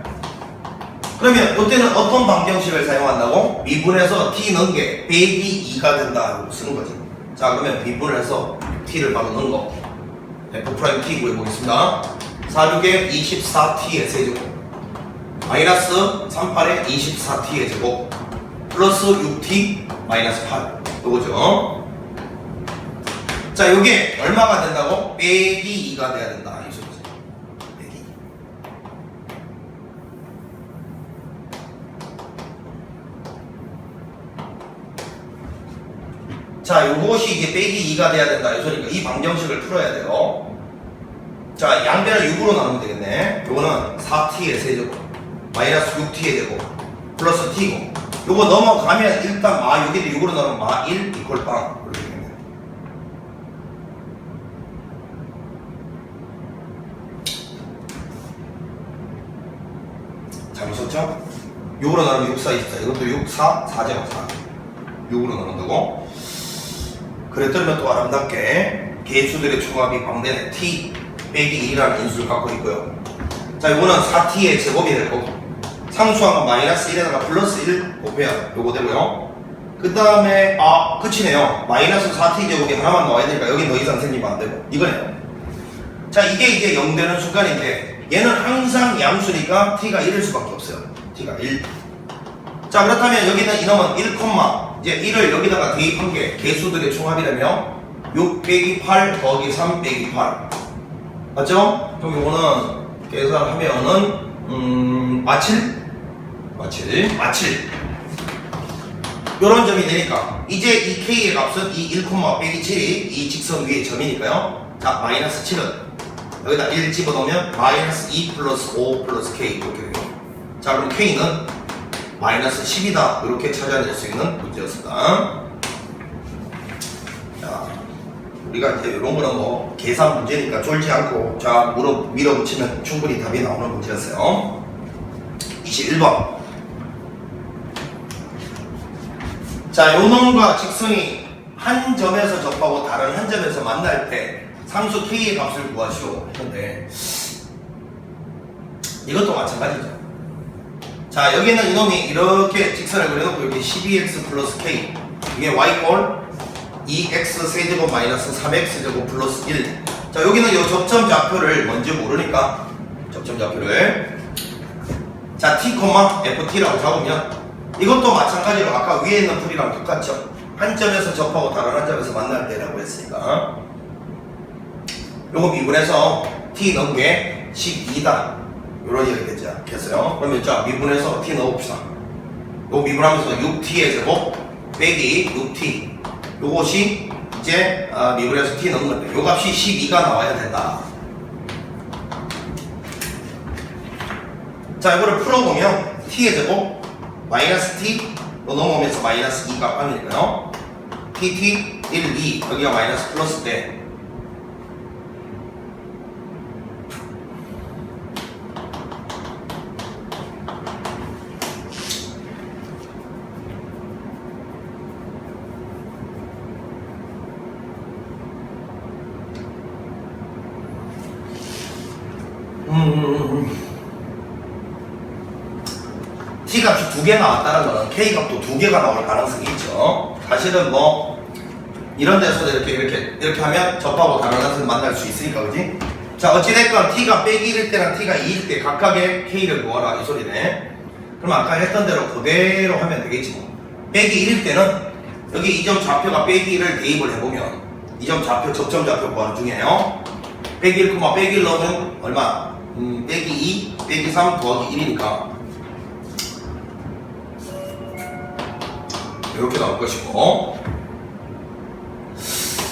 그러면 이때는 어떤 방정식을 사용한다고? 미분해서 t 넣은 게 빼기 2가 된다고 쓰는 거지. 자, 그러면 미분을 해서 t를 바로 넣은 거. f't 구해보겠습니다. 46에 24t의 세제곱 마이너스 38에 24t의 제곱 플러스 6t 마이너스 8 이거죠. 자, 요게 얼마가 된다고? 빼기 2가 돼야 된다 이 소리죠. 빼기. 자, 요것이 이제 빼기 2가 돼야 된다 이 소리니까 이 방정식을 풀어야 돼요. 자, 양변을 6으로 나누면 되겠네. 요거는 4t의 세제곱 마이너스 6t의 제곱 플러스 t고 요거 넘어가면 일단 마 6이 6으로 나누면 마 1 이퀄 빵 이렇게 되겠네. 잘 보셨죠? 6으로 나누면 6, 4, 24 이것도 6, 4, 4제곱 4 6으로 나눈다고. 그랬더니 또 아름답게 개수들의 총합이 방대는 t 빼기 2라는 인수를 갖고 있고요. 자, 이거는 4t의 제곱이 될 거고 상수한 건 마이너스 1에다가 플러스 1 곱해야 요거 되고요. 그 다음에 끝이네요. 마이너스 4t 제곱이 하나만 나와야 되니까 여기 더 이상 생기면 안 되고 이거네요. 자, 이게 이제 0 되는 순간인데 얘는 항상 양수니까 t가 1일 수밖에 없어요. t가 1. 자, 그렇다면 여기는 이놈은 1, 이제 1을 여기다가 대입한 게 개수들의 총합이라며 6 빼기 8 더하기 3 빼기 8 맞죠? 그럼 이거는 계산하면은 마칠 요런 점이 되니까 이제 이 k의 값은 이 1, 빼기 7이 이 직선 위의 점이니까요. 자, 마이너스 7은 여기다 1 집어넣으면 마이너스 2 플러스 5 플러스 k 이렇게 되고 자, 그럼 k는 마이너스 10이다 이렇게 찾아낼 수 있는 문제였습니다. 자, 우리가 이제 이런 거는 뭐 계산 문제니까 쫄지 않고 자 밀어붙이면 충분히 답이 나오는 문제였어요. 21번. 자, 요 놈과 직선이 한 점에서 접하고 다른 한 점에서 만날 때 상수 k의 값을 구하시오 했는데 이것도 마찬가지죠. 자, 여기는 이놈이 이렇게 직선을 그려놓고 여기 12x 플러스 k 이게 y 꼴 2x 세제곱 마이너스 3x 제곱 플러스 1. 자, 여기는 이 접점 좌표를 먼저 모르니까 접점 좌표를 자 t, ft라고 잡으면 이것도 마찬가지로 아까 위에 있는 풀이랑 똑같죠. 한 점에서 접하고 다른 한 점에서 만날 때라고 했으니까 요거 미분해서 t 넣은 게 12다 요런 얘기 됐겠어요. 그러면 자 미분해서 t 넣어봅시다. 요거 미분하면서 6t의 제곱 빼기 6t 요것이 이제 미분해서 t 넣은 건데 요 값이 12가 나와야 된다. 자, 이거를 풀어보면 t의 제곱 마이너스 t 로 넘어오면서 마이너스 2가 빵이니까요. tt 1, 2 여기가 마이너스 플러스 때 t 값이 2개 나왔다는 거는 k 값도 2개가 나올 가능성이 있죠. 사실은 뭐 이런 데서 이렇게 하면 접하고 다른 값을 만날 수 있으니까 그지? 자, 어찌됐건 t가 빼기 1일 때랑 t가 2일 때 각각의 k를 구하라 이 소리네. 그럼 아까 했던 대로 그대로 하면 되겠지 뭐. 빼기 1일 때는 여기 이 점 좌표가 빼기 1을 대입을 해보면 이 점 좌표 접점 좌표 구하는 중이에요. 빼기 1, 빼기 1 넣으면 얼마? 빼기 2, 빼기 3 더하기 1이니까 이렇게 나올 것이고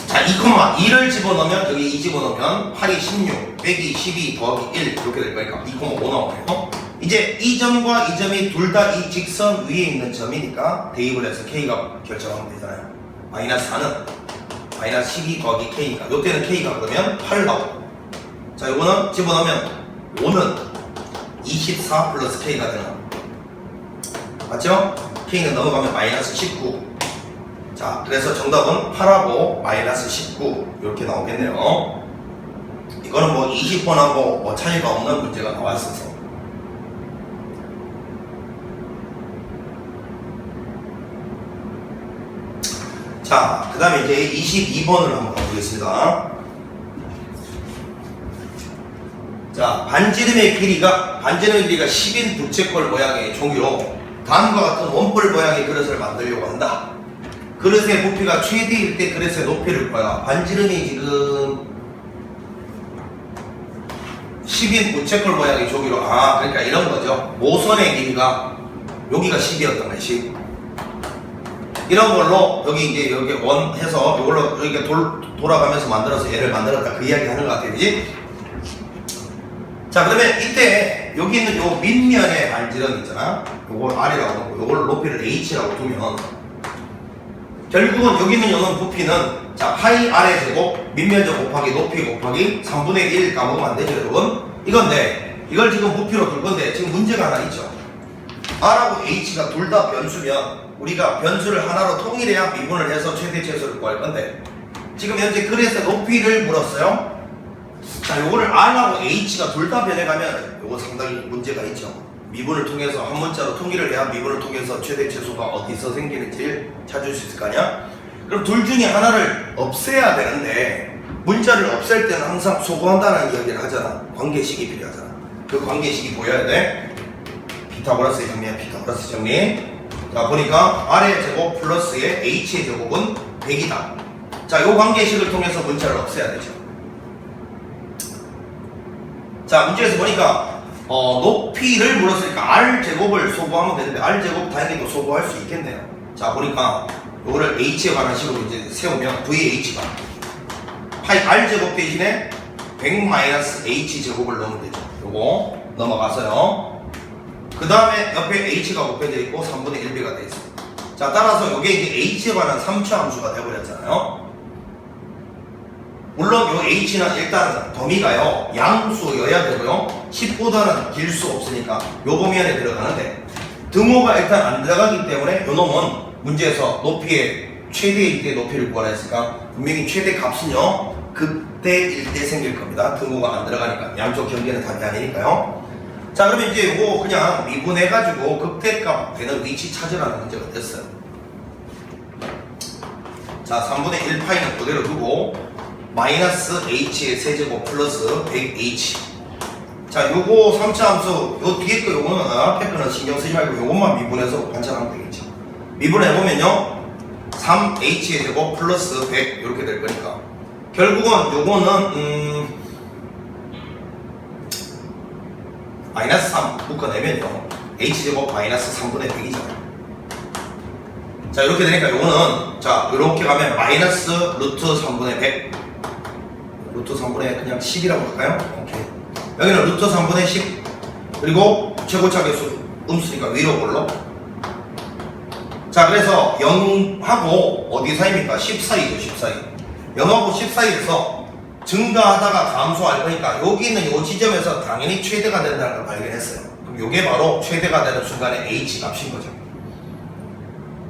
자 2,2를 집어넣으면 여기 2 집어넣으면 8이 16 빼기 12 더하기 1 이렇게 될 거니까 2,5 나오네요. 이제 이 점과 이 점이 둘 다 이 직선 위에 있는 점이니까 대입을 해서 k가 결정하면 되잖아요. 마이너스 4는 마이너스 12 더하기 k니까 이때는 k가 그러면 8 나오고 자 이거는 집어넣으면 5는 24 플러스 k가 되는 맞죠? K는 넘어가면 마이너스 19. 자, 그래서 정답은 8하고 마이너스 19 이렇게 나오겠네요. 이거는 뭐 20번하고 뭐 차이가 없는 문제가 나왔어서. 자, 그 다음에 이제 22번을 한번 가보겠습니다. 자, 반지름의 길이가 10인 부채꼴 모양의 종이로 다음과 같은 원뿔 모양의 그릇을 만들려고 한다. 그릇의 부피가 최대일 때 그릇의 높이를 구하라. 반지름이 지금 10인 부채꼴 모양의 종이로, 그러니까 이런 거죠. 모선의 길이가 여기가 10이었던 거예요. 10. 이런 걸로 여기 이제 여기 원 해서 이걸로 이렇게 돌아가면서 만들어서 얘를 만들었다, 그 이야기 하는 것 같아요. 그지? 자, 그러면 이때 여기 있는 요 밑면의 반지름 있잖아. 요걸 R이라고 하고 요걸 높이를 H라고 두면 결국은 여기 있는 요는 부피는 자, 파이 R의 제곱 밑면적 곱하기 높이 곱하기 3분의 1 까먹으면 안 되죠, 여러분? 이건데 이걸 지금 부피로 둘 건데 지금 문제가 하나 있죠. R하고 H가 둘 다 변수면 우리가 변수를 하나로 통일해야 미분을 해서 최대 최소를 구할 건데 지금 현재 그래서 높이를 물었어요. 자, 요거를 R하고 H가 둘 다 변해가면 요거 상당히 문제가 있죠. 미분을 통해서 한 문자로 통일을 해야 미분을 통해서 최대 최소가 어디서 생기는지 찾을 수 있을 거 아니야? 그럼 둘 중에 하나를 없애야 되는데 문자를 없앨 때는 항상 소거한다는 이야기를 하잖아. 관계식이 필요하잖아. 그 관계식이 보여야 돼. 피타고라스의 정리야, 피타고라스 정리. 자, 보니까 R의 제곱 플러스의 H의 제곱은 100이다. 자, 요 관계식을 통해서 문자를 없애야 되죠. 자, 문제에서 보니까 높이를 물었으니까 R제곱을 소거하면 되는데 R제곱 당연히 소거할 수 있겠네요. 자, 보니까 요거를 H에 관한 식으로 이제 세우면 VH가 파이 R제곱 대신에 100-H제곱을 넣으면 되죠. 요거 넘어가서요. 그 다음에 옆에 H가 곱해져 있고 3분의 1배가 되어 있습니다. 자, 따라서 요게 이제 H에 관한 3차 함수가 되어버렸잖아요. 물론 요 H는 일단 범위가요 양수여야 되고요 10보다는 길 수 없으니까 요 범위 안에 들어가는데 등호가 일단 안 들어가기 때문에 요 놈은 문제에서 높이의 최대일 때 높이를 구하라 했으니까 분명히 최대 값은요 극대일 때 생길 겁니다. 등호가 안 들어가니까 양쪽 경계는 답이 아니니까요. 자, 그러면 이제 요거 그냥 미분해가지고 극대값 되는 위치 찾으라는 문제가 됐어요. 자, 3분의 1파이는 그대로 두고 마이너스 H의 세제곱 플러스 100H. 자, 요거 3차 함수, 요 뒤에 거 요거는 앞에 거는 신경 쓰지 말고 요것만 미분해서 관찰하면 되겠죠. 미분해보면요 3H의 제곱 플러스 100 이렇게 될 거니까 결국은 요거는 마이너스 3 묶어내면요 H제곱 마이너스 3분의 100이잖아요. 자, 이렇게 되니까 요거는 자 이렇게 가면 마이너스 루트 3분의 100 루트 3분의 그냥 10이라고 할까요? 오케이. 여기는 루트 3분의 10 그리고 최고차 개수 음수니까 위로 올라. 자, 그래서 0하고 어디 사이입니까? 10 사이죠. 10 사이. 0하고 10 사이에서 증가하다가 감소할 거니까 여기 있는 이 지점에서 당연히 최대가 된다는 걸 발견했어요. 그럼 이게 바로 최대가 되는 순간에 H 값인 거죠.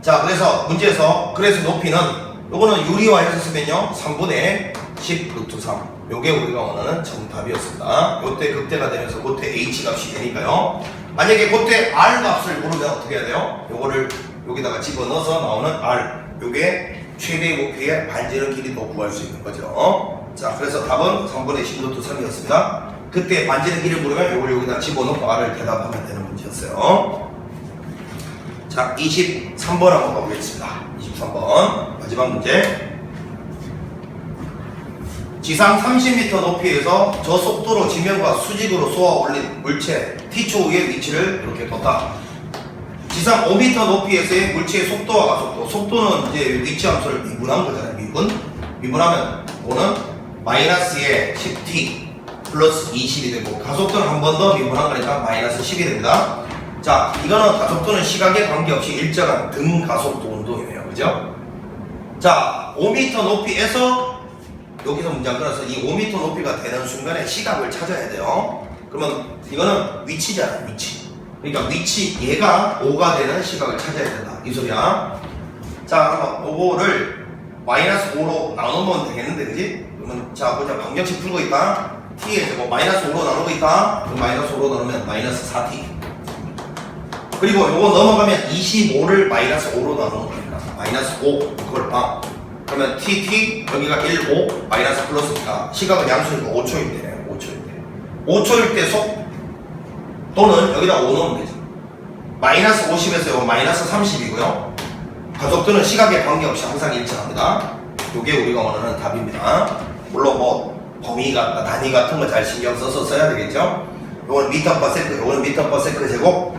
자, 그래서 문제에서 그래서 높이는 요거는 유리화해서 쓰면요 3분의 10 루트 3 요게 우리가 원하는 정답이었습니다. 요때 극대가 되면서 그때 H 값이 되니까요. 만약에 그때 R 값을 모르면 어떻게 해야 돼요? 요거를 여기다가 집어넣어서 나오는 R 요게 최대 높이의 반지름 길이도 구할 수 있는 거죠. 자, 그래서 답은 3분의 10 루트 3이었습니다. 그때 반지름 길이를 물으면 요걸 여기다 집어넣고 R을 대답하면 되는 문제였어요. 자, 23번 한번 가보겠습니다. 23번 마지막 문제. 지상 30m 높이에서 저속도로 지면과 수직으로 쏘아 올린 물체 T초의 위치를 이렇게 뒀다. 지상 5m 높이에서의 물체의 속도와 가속도. 속도는 이제 위치 함수를 미분한 거잖아요. 미분하면 이거는 마이너스의 10t 플러스 20이 되고 가속도는 한 번 더 미분한 거니까 마이너스 10이 됩니다. 자, 이거는 가속도는 시각에 관계없이 일정한 등 가속도 운동이네요. 그죠? 자, 5m 높이에서 여기서 문장 끊어서 이 5m 높이가 되는 순간에 시각을 찾아야 돼요. 그러면 이거는 위치잖아요. 위치. 그러니까 위치 얘가 5가 되는 시각을 찾아야 된다 이 소리야. 자, 요거를 마이너스 5로 나누면 되겠는데, 그지? 그러면 자 보자. 방정식 풀고 있다. t에 저거 마이너스 5로 나누고 있다. 그럼 마이너스 5로 나누면 마이너스 4t. 그리고 요거 넘어가면 25를 마이너스 5로 나누는 거니까 마이너스 5 그걸 봐. 그러면 tt 여기가 1, 5 마이너스 플러스니까 시각은 양수니까 5초일 때 5초일 때 속 또는 여기다 5 넣으면 되죠. 마이너스 50에서 요거 마이너스 30이고요. 가속도는 시각에 관계없이 항상 일정합니다. 요게 우리가 원하는 답입니다. 물론 뭐 범위가 단위 같은 거 잘 신경 써서 써야 되겠죠. 요거는 미터 퍼 세컨드, 요거는 미터 퍼 세컨드 제곱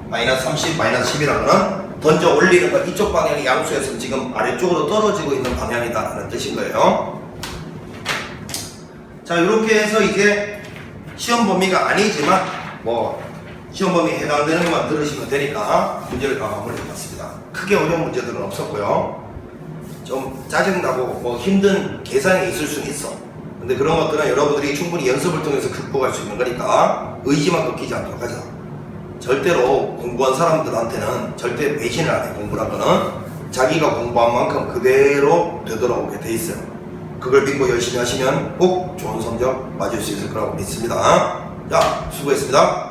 마이너스 30, 마이너스 10이라는 거는 던져 올리는 거 이쪽 방향이 양수에서 지금 아래쪽으로 떨어지고 있는 방향이다라는 뜻인 거예요. 자, 이렇게 해서 이제 시험 범위가 아니지만 뭐 시험 범위에 해당되는 것만 들으시면 되니까 문제를 다 마무리해봤습니다. 크게 어려운 문제들은 없었고요. 좀 짜증나고 뭐 힘든 계산이 있을 수는 있어. 근데 그런 것들은 여러분들이 충분히 연습을 통해서 극복할 수 있는 거니까 의지만 꺾이지 않도록 하자. 절대로 공부한 사람들한테는 절대 배신을 안 해. 공부란 거는 자기가 공부한 만큼 그대로 되돌아오게 돼 있어요. 그걸 믿고 열심히 하시면 꼭 좋은 성적 맞을 수 있을 거라고 믿습니다. 자, 수고했습니다.